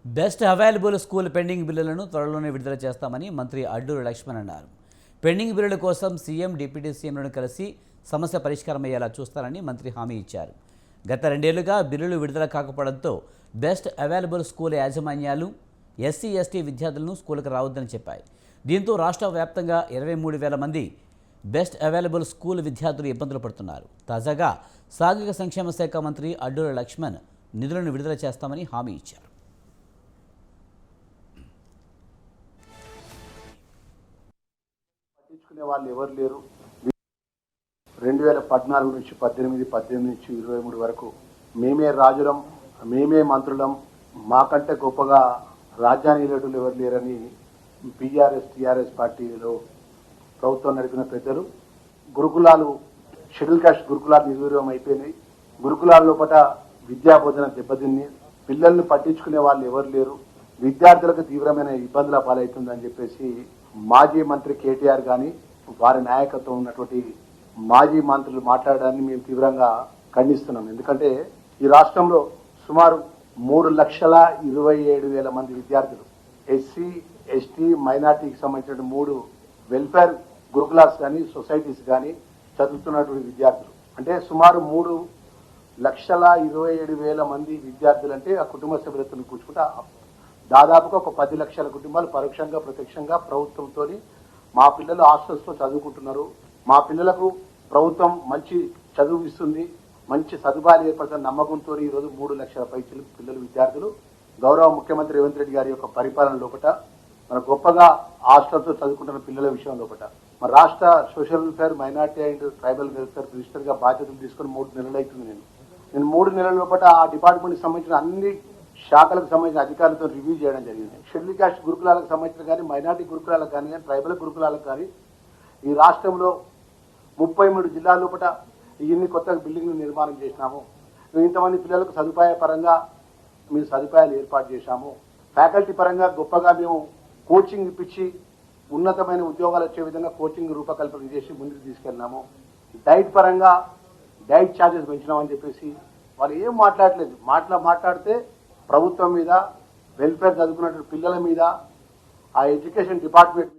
Best available school pending బిల్లులను త్వరలోనే విడుదల చేస్తామని మంత్రి అడ్లూరి లక్ష్మణ్ అన్నారు. పెండింగ్ బిల్లుల కోసం సీఎం, డిప్యూటీ సీఎంలను కలిసి సమస్య పరిష్కారమయ్యేలా చూస్తారని మంత్రి హామీ ఇచ్చారు. గత 2 ఏళ్లుగా బిల్లులు విడుదల కాకపోవడంతో బెస్ట్ అవైలబుల్ స్కూల్ యాజమాన్యాలు ఎస్సీ, ఎస్టీ విద్యార్థులను స్కూల్కి రావద్దని చెప్పాయి. దీంతో రాష్ట్ర వ్యాప్తంగా 23,000 మంది బెస్ట్ అవైలబుల్ స్కూల్ విద్యార్థులు ఇబ్బందులు పడుతున్నారు. తాజాగా సాంఘిక సంక్షేమ శాఖ మంత్రి అడ్లూరి లక్ష్మణ్ నిధులను విడుదల చేస్తామని హామీ ఇచ్చారు. పట్టించుకునే వాళ్ళు ఎవరు లేరు. 2014 నుంచి 18 నుంచి 23 వరకు మేమే రాజులం, మేమే మంత్రులం, మాకంటే గొప్పగా రాజ్యాన్ని ఏలేటోళ్ళు ఎవరు లేరని టీఆర్ఎస్ పార్టీలో ప్రభుత్వం నడిపిన పెద్దలు గురుకులాలు, షెడ్యూల్ కాస్ట్ గురుకులాలు నిర్వీర్యం అయిపోయినాయి. గురుకులాల లోపల విద్యాబోధన దెబ్బతిని పిల్లల్ని పట్టించుకునే వాళ్ళు ఎవరు లేరు. విద్యార్థులకు తీవ్రమైన ఇబ్బందుల పాలవుతుందని చెప్పేసి మాజీ మంత్రి కేటీఆర్ కానీ వారి నాయకత్వం ఉన్నటువంటి మాజీ మంత్రులు మాట్లాడడాన్ని మేము తీవ్రంగా ఖండిస్తున్నాం. ఎందుకంటే ఈ రాష్ట్రంలో సుమారు 3,27,000 మంది విద్యార్థులు ఎస్సీ, ఎస్టీ, మైనార్టీకి సంబంధించిన 3 వెల్ఫేర్ గురుకులాస్ కానీ సొసైటీస్ కానీ చదువుతున్నటువంటి విద్యార్థులు అంటే సుమారు 3,27,000 మంది విద్యార్థులు అంటే ఆ కుటుంబ సభ్యులతో కూర్చుకుంటే దాదాపుగా ఒక 10 లక్షల కుటుంబాలు పరోక్షంగా ప్రత్యక్షంగా ప్రభుత్వంతో మా పిల్లలు హాస్టల్స్లో చదువుకుంటున్నారు, మా పిల్లలకు ప్రభుత్వం మంచి చదువు ఇస్తుంది, మంచి సదుపాయాలు ఏర్పడుతున్న నమ్మకంతో ఈరోజు 3 లక్షల పైచీలు పిల్లలు విద్యార్థులు గౌరవ ముఖ్యమంత్రి రేవంత్ రెడ్డి గారి యొక్క పరిపాలన లోపల మన గొప్పగా హాస్టల్తో చదువుకుంటున్న పిల్లల విషయం లోపల మన రాష్ట్ర social welfare, minority and tribal welfare మినిస్టర్గా బాధ్యతలు తీసుకుని 3 నెలలు అవుతుంది. నేను 3 నెలల లోపల ఆ డిపార్ట్మెంట్కి సంబంధించిన అన్ని శాఖలకు సంబంధించిన అధికారులతో రివ్యూ చేయడం జరిగింది. షెడ్యూల్ కాస్ట్ గురుకులాలకు సంబంధించిన కానీ, మైనార్టీ గురుకులాలకు కానీ, ట్రైబల్ గురుకులాలకు కానీ ఈ రాష్ట్రంలో 33 జిల్లాల లోపల ఇన్ని కొత్త బిల్డింగ్లు నిర్మాణం చేసినాము. ఇంతమంది పిల్లలకు సదుపాయ పరంగా మేము సదుపాయాలు ఏర్పాటు చేశాము. ఫ్యాకల్టీ పరంగా గొప్పగా మేము కోచింగ్ ఇప్పించి ఉన్నతమైన ఉద్యోగాలు వచ్చే విధంగా కోచింగ్ రూపకల్పన చేసి ముందుకు తీసుకెళ్ళినాము. డైట్ పరంగా డైట్ ఛార్జెస్ పెంచినామని చెప్పేసి వాళ్ళు ఏం మాట్లాడలేదు. మాట్లాడితే ప్రభుత్వం మీద, వెల్ఫేర్ చదువుకున్నటువంటి పిల్లల మీద, ఆ ఎడ్యుకేషన్ డిపార్ట్మెంట్